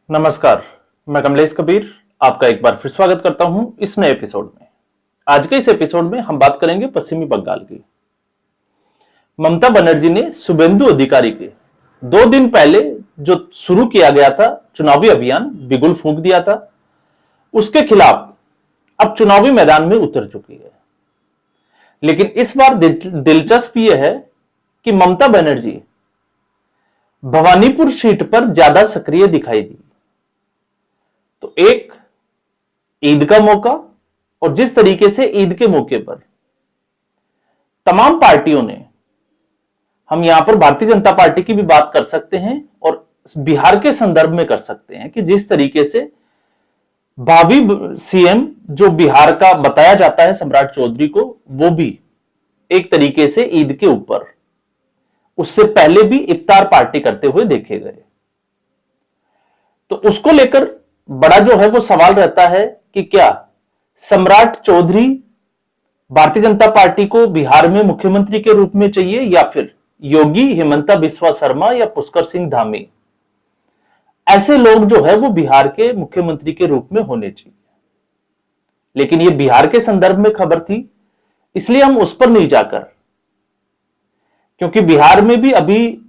नमस्कार, मैं कमलेश कबीर आपका एक बार फिर स्वागत करता हूं इस नए एपिसोड में। आज के इस एपिसोड में हम बात करेंगे पश्चिमी बंगाल की। ममता बनर्जी ने शुभेंदु अधिकारी के 2 दिन पहले जो शुरू किया गया था चुनावी अभियान बिगुल फूंक दिया था, उसके खिलाफ अब चुनावी मैदान में उतर चुकी है। लेकिन इस बार दिलचस्प यह है कि ममता बनर्जी भवानीपुर सीट पर ज्यादा सक्रिय दिखाई दी। तो एक ईद का मौका, और जिस तरीके से ईद के मौके पर तमाम पार्टियों ने, हम यहां पर भारतीय जनता पार्टी की भी बात कर सकते हैं और बिहार के संदर्भ में कर सकते हैं कि जिस तरीके से भावी सीएम जो बिहार का बताया जाता है सम्राट चौधरी को, वो भी एक तरीके से ईद के ऊपर उससे पहले भी इफ्तार पार्टी करते हुए देखे गए। तो उसको लेकर बड़ा जो है वो सवाल रहता है कि क्या सम्राट चौधरी भारतीय जनता पार्टी को बिहार में मुख्यमंत्री के रूप में चाहिए, या फिर योगी, हिमंता बिस्वा शर्मा या पुष्कर सिंह धामी, ऐसे लोग जो है वो बिहार के मुख्यमंत्री के रूप में होने चाहिए। लेकिन ये बिहार के संदर्भ में खबर थी, इसलिए हम उस पर नहीं जाकर, क्योंकि बिहार में भी अभी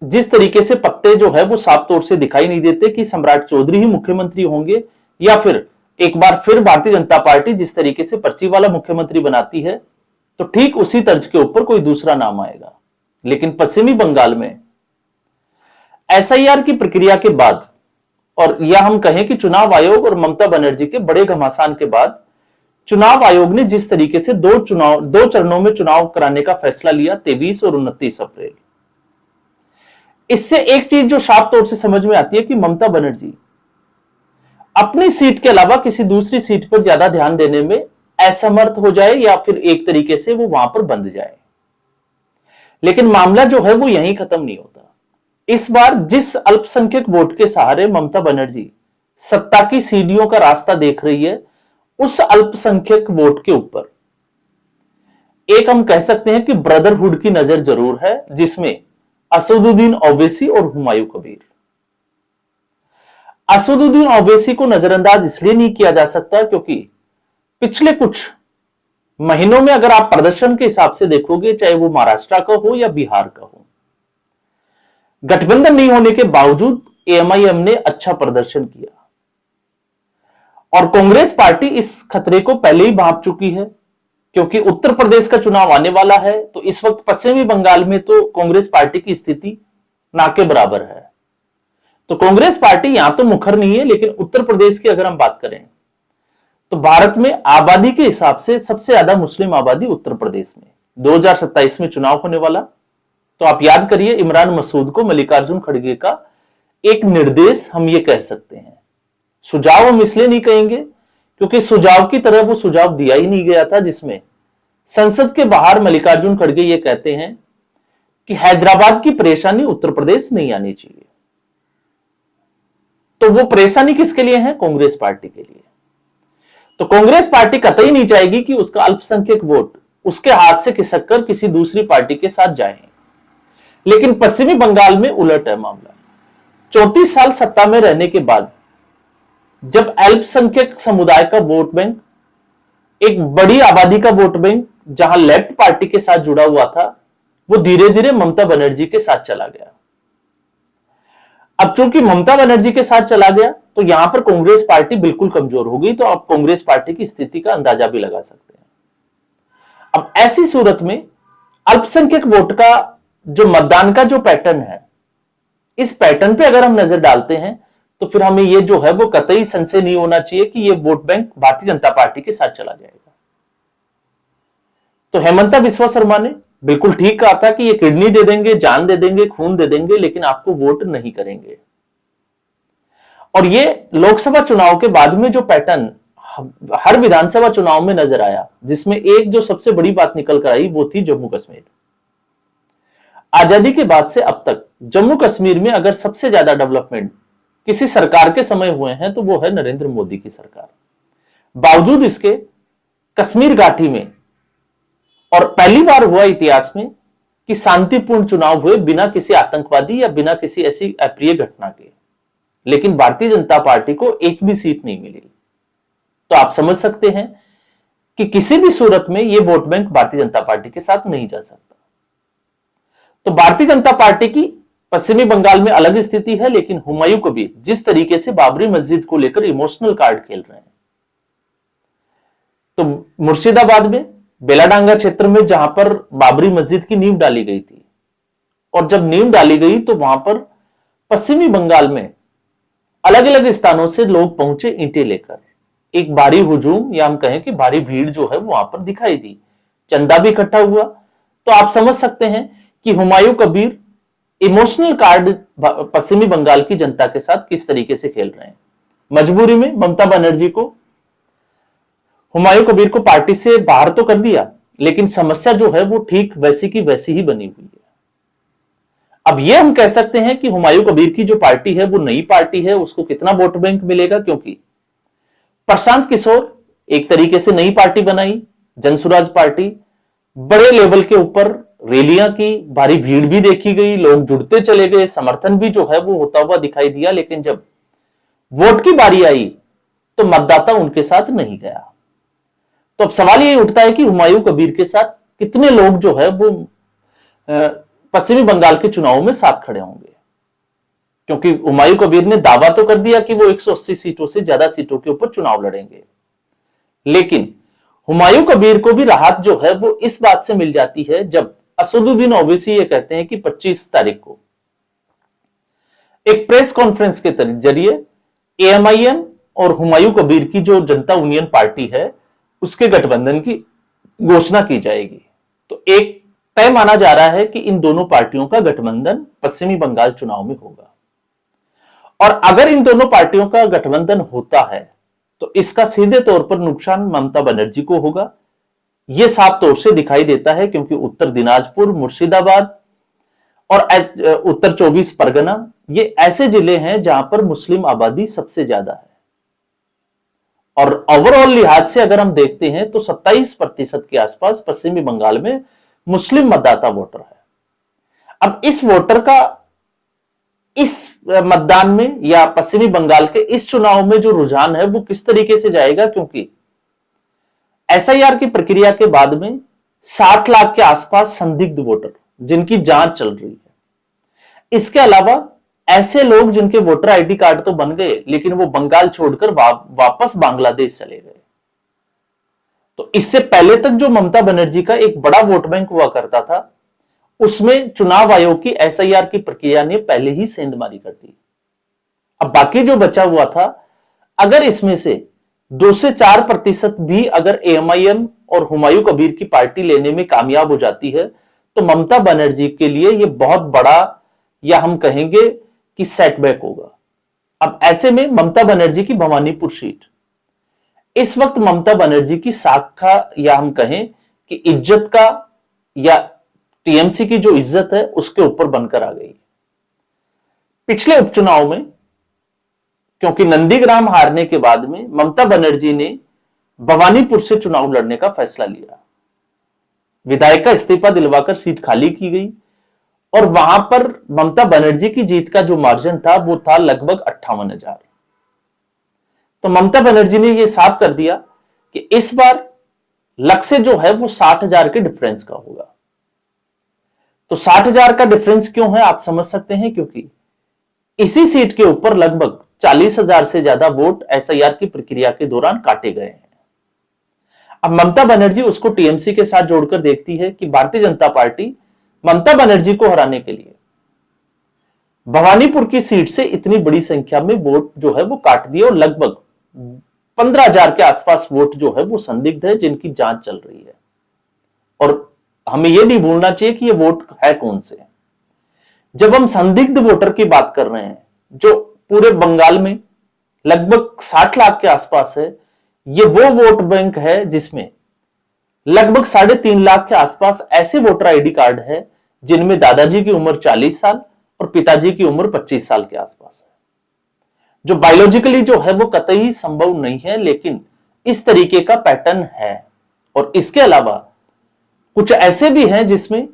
जिस तरीके से पत्ते जो है वो साफ तौर से दिखाई नहीं देते कि सम्राट चौधरी ही मुख्यमंत्री होंगे, या फिर एक बार फिर भारतीय जनता पार्टी जिस तरीके से पर्ची वाला मुख्यमंत्री बनाती है तो ठीक उसी तर्ज के ऊपर कोई दूसरा नाम आएगा। लेकिन पश्चिमी बंगाल में एसआईआर की प्रक्रिया के बाद, और या हम कहें कि चुनाव आयोग और ममता बनर्जी के बड़े घमासान के बाद, चुनाव आयोग ने जिस तरीके से दो चरणों में चुनाव कराने का फैसला लिया 23 और 29 अप्रैल, इससे एक चीज जो साफ तौर से समझ में आती है कि ममता बनर्जी अपनी सीट के अलावा किसी दूसरी सीट पर ज्यादा ध्यान देने में असमर्थ हो जाए, या फिर एक तरीके से वो वहां पर बंध जाए। लेकिन मामला जो है वो यहीं खत्म नहीं होता। इस बार जिस अल्पसंख्यक वोट के सहारे ममता बनर्जी सत्ता की सीढ़ियों का रास्ता देख रही है, उस अल्पसंख्यक वोट के ऊपर एक हम कह सकते हैं कि ब्रदरहुड की नजर जरूर है, जिसमें असदुद्दीन ओवैसी और हुमायूं कबीर। असदुद्दीन ओवैसी को नजरअंदाज इसलिए नहीं किया जा सकता क्योंकि पिछले कुछ महीनों में अगर आप प्रदर्शन के हिसाब से देखोगे, चाहे वो महाराष्ट्र का हो या बिहार का हो, गठबंधन नहीं होने के बावजूद एएमआईएम ने अच्छा प्रदर्शन किया, और कांग्रेस पार्टी इस खतरे को पहले ही भांप चुकी है। क्योंकि उत्तर प्रदेश का चुनाव आने वाला है, तो इस वक्त पश्चिमी बंगाल में तो कांग्रेस पार्टी की स्थिति ना के बराबर है। तो कांग्रेस पार्टी यहां तो मुखर नहीं है, लेकिन उत्तर प्रदेश की अगर हम बात करें तो भारत में आबादी के हिसाब से सबसे ज्यादा मुस्लिम आबादी उत्तर प्रदेश में। 2027 में चुनाव होने वाला, तो आप याद करिए इमरान मसूद को मल्लिकार्जुन खड़गे का एक निर्देश हम ये कह सकते हैं। सुझाव हम इसलिए नहीं कहेंगे क्योंकि सुझाव की तरह वो सुझाव दिया ही नहीं गया था, जिसमें संसद के बाहर मल्लिकार्जुन खड़गे ये कहते हैं कि हैदराबाद की परेशानी उत्तर प्रदेश नहीं आनी चाहिए। तो वो परेशानी किसके लिए है? कांग्रेस पार्टी के लिए। तो कांग्रेस पार्टी कतई नहीं चाहेगी कि उसका अल्पसंख्यक वोट उसके हाथ से खिसक कर किसी दूसरी पार्टी के साथ जाए। लेकिन पश्चिमी बंगाल में उलट है मामला। 34 साल सत्ता में रहने के बाद जब अल्पसंख्यक समुदाय का वोट बैंक, एक बड़ी आबादी का वोट बैंक जहां लेफ्ट पार्टी के साथ जुड़ा हुआ था, वो धीरे धीरे ममता बनर्जी के साथ चला गया। अब चूंकि ममता बनर्जी के साथ चला गया, तो यहां पर कांग्रेस पार्टी बिल्कुल कमजोर हो गई। तो आप कांग्रेस पार्टी की स्थिति का अंदाजा भी लगा सकते हैं। अब ऐसी सूरत में अल्पसंख्यक वोट का जो मतदान का जो पैटर्न है, इस पैटर्न पे अगर हम नजर डालते हैं तो फिर हमें ये जो है वो कतई संशय नहीं होना चाहिए कि ये vote bank Bharatiya Janata party के साथ चला जाएगा। तो हेमंता बिस्वा शर्मा ने बिल्कुल ठीक कहा था कि ये किडनी दे देंगे, जान दे देंगे, खून दे देंगे, लेकिन आपको वोट नहीं करेंगे। और ये लोकसभा चुनाव के बाद में जो पैटर्न हर विधानसभा चुनाव में नजर आया, जिसमें एक जो सबसे बड़ी बात निकल कर आई वो थी जम्मू कश्मीर। आजादी के बाद से अब तक जम्मू कश्मीर में अगर सबसे ज्यादा डेवलपमेंट किसी सरकार के समय हुए हैं तो वो है नरेंद्र मोदी की सरकार। बावजूद इसके कश्मीर घाटी में, और पहली बार हुआ इतिहास में कि शांतिपूर्ण चुनाव हुए बिना किसी आतंकवादी या बिना किसी ऐसी अप्रिय घटना के। लेकिन भारतीय जनता पार्टी को एक भी सीट नहीं मिली। तो आप समझ सकते हैं कि किसी भी सूरत में यह vote bank Bharatiya Janata party के साथ नहीं जा सकता। तो भारतीय जनता पार्टी की पश्चिमी बंगाल में अलग स्थिति है, लेकिन हुमायूं कबीर जिस तरीके से बाबरी मस्जिद को लेकर इमोशनल कार्ड खेल रहे हैं, तो मुर्शिदाबाद में बेलाडांगा क्षेत्र में जहां पर बाबरी मस्जिद की नींव डाली गई थी, और जब नींव डाली गई तो वहां पर पश्चिमी बंगाल में अलग अलग स्थानों से लोग पहुंचे ईंटें लेकर। एक भारी हुजूम या हम कहें कि भारी भीड़ जो है वहां पर दिखाई दी, चंदा भी इकट्ठा हुआ। तो आप समझ सकते हैं कि हुमायूं कबीर इमोशनल कार्ड पश्चिमी बंगाल की जनता के साथ किस तरीके से खेल रहे हैं। मजबूरी में ममता बनर्जी को, हुमायूं कबीर को पार्टी से बाहर तो कर दिया, लेकिन समस्या जो है वो ठीक वैसी की वैसी ही बनी हुई है। अब ये हम कह सकते हैं कि हुमायूं कबीर की जो पार्टी है वो नई पार्टी है, उसको कितना वोट बैंक मिलेगा, क्योंकि प्रशांत किशोर एक तरीके से नई पार्टी बनाई, जनसुराज पार्टी, बड़े लेवल के ऊपर रैलियां की, भारी भीड़ भी देखी गई, लोग जुड़ते चले गए, समर्थन भी जो है वो होता हुआ दिखाई दिया, लेकिन जब वोट की बारी आई तो मतदाता उनके साथ नहीं गया। तो अब सवाल ये उठता है कि हुमायूं कबीर के साथ कितने लोग जो है वो पश्चिमी बंगाल के चुनाव में साथ खड़े होंगे, क्योंकि हुमायूं कबीर ने दावा तो कर दिया कि वो 180 सीटों से ज्यादा सीटों के ऊपर चुनाव लड़ेंगे, लेकिन हुमायूं कबीर को भी राहत जो है वो इस बात से मिल जाती है जब असदुद्दीन ओवैसी ये कहते हैं कि 25 तारीख को एक प्रेस कॉन्फ्रेंस के जरिए एएमआईएम और हुमायूं कबीर की जो जनता यूनियन पार्टी है उसके गठबंधन की घोषणा की जाएगी। तो एक तय माना जा रहा है कि इन दोनों पार्टियों का गठबंधन पश्चिमी बंगाल चुनाव में होगा, और अगर इन दोनों पार्टियों का गठबंधन होता है तो इसका सीधे तौर पर नुकसान ममता बनर्जी को होगा। यह साफ तौर से दिखाई देता है, क्योंकि उत्तर दिनाजपुर, मुर्शिदाबाद और उत्तर 24 परगना ये ऐसे जिले हैं जहां पर मुस्लिम आबादी सबसे ज्यादा है, और ओवरऑल लिहाज से अगर हम देखते हैं तो 27% के आसपास पश्चिमी बंगाल में मुस्लिम मतदाता वोटर है। अब इस वोटर का इस मतदान में या पश्चिमी बंगाल के इस चुनाव में जो रुझान है वो किस तरीके से जाएगा, क्योंकि एसआईआर की प्रक्रिया के बाद में 60 लाख के आसपास संदिग्ध वोटर जिनकी जांच चल रही है। इसके अलावा ऐसे लोग जिनके वोटर आईडी कार्ड तो बन गए लेकिन वो बंगाल छोड़कर वापस बांग्लादेश चले गए। तो इससे पहले तक जो ममता बनर्जी का एक बड़ा वोट बैंक हुआ करता था, उसमें चुनाव आयोग की एसआईआर की प्रक्रिया ने पहले ही सेंध मारी कर दी। अब बाकी जो बचा हुआ था, अगर इसमें से 2 से 4% भी अगर एएमआईएम और हुमायूं कबीर की पार्टी लेने में कामयाब हो जाती है तो ममता बनर्जी के लिए यह बहुत बड़ा, या हम कहेंगे कि सेटबैक होगा। अब ऐसे में ममता बनर्जी की भवानीपुर सीट इस वक्त ममता बनर्जी की शाखा, या हम कहें कि इज्जत का, या टीएमसी की जो इज्जत है उसके ऊपर बनकर आ गई। पिछले उपचुनाव में क्योंकि नंदीग्राम हारने के बाद में ममता बनर्जी ने भवानीपुर से चुनाव लड़ने का फैसला लिया, विधायक का इस्तीफा दिलवाकर सीट खाली की गई, और वहां पर ममता बनर्जी की जीत का जो मार्जिन था वो था लगभग 58,000। तो ममता बनर्जी ने यह साफ कर दिया कि इस बार लक्ष्य जो है वो 60,000 के डिफरेंस का होगा। तो 60,000 का डिफरेंस क्यों है आप समझ सकते हैं, क्योंकि इसी सीट के ऊपर लगभग 40,000 से ज्यादा वोट एसआईआर की प्रक्रिया के दौरान काटे गए हैं। अब ममता बनर्जी उसको टीएमसी के साथ जोड़कर देखती है कि भारतीय जनता पार्टी ममता बनर्जी को हराने के लिए भवानीपुर की सीट से इतनी बड़ी संख्या में वोट जो है वो काट दिए, और लगभग 15,000 के आसपास वोट जो है वो संदिग्ध है जिनकी जांच चल रही है। और हमें यह नहीं भूलना चाहिए कि ये वोट है कौन से। जब हम संदिग्ध वोटर की बात कर रहे हैं जो पूरे बंगाल में लगभग 60 लाख के आसपास है, ये वो वोट बैंक है जिसमें लगभग 3.5 लाख के आसपास ऐसे वोटर आईडी कार्ड है जिनमें दादाजी की उम्र 40 साल और पिताजी की उम्र 25 साल के आसपास है, जो बायोलॉजिकली जो है वो कतई संभव नहीं है, लेकिन इस तरीके का पैटर्न है। और इसके अलावा कुछ ऐसे भी हैं जिसमें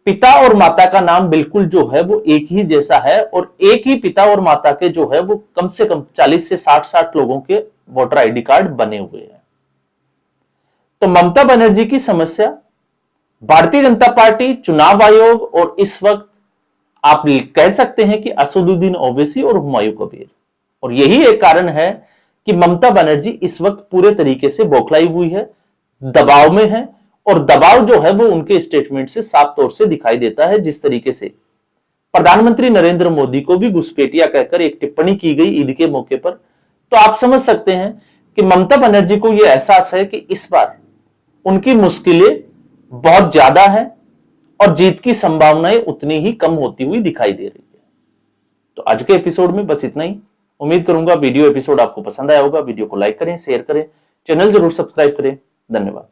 पिता और माता का नाम बिल्कुल जो है वो एक ही जैसा है और एक ही पिता और माता के जो है वो कम से कम 40 से 60 लोगों के वोटर आईडी कार्ड बने हुए हैं। तो ममता बनर्जी की समस्या भारतीय जनता पार्टी, चुनाव आयोग और इस वक्त आप कह सकते हैं कि असदुद्दीन ओवैसी और हुमायूं कबीर, और यही एक कारण है कि ममता बनर्जी इस वक्त पूरे तरीके से बौखलाई हुई है, दबाव में है, और दबाव जो है वो उनके स्टेटमेंट से साफ तौर से दिखाई देता है। जिस तरीके से प्रधानमंत्री नरेंद्र मोदी को भी घुसपैठिया कहकर एक टिप्पणी की गई ईद के मौके पर, तो आप समझ सकते हैं कि ममता बनर्जी को यह एहसास है कि इस बार उनकी मुश्किलें बहुत ज्यादा है और जीत की संभावनाएं उतनी ही कम होती हुई दिखाई दे रही है। तो आज के एपिसोड में बस इतना ही। उम्मीद करूंगा वीडियो एपिसोड आपको पसंद आया होगा। वीडियो को लाइक करें, शेयर करें, चैनल जरूर सब्सक्राइब करें। धन्यवाद।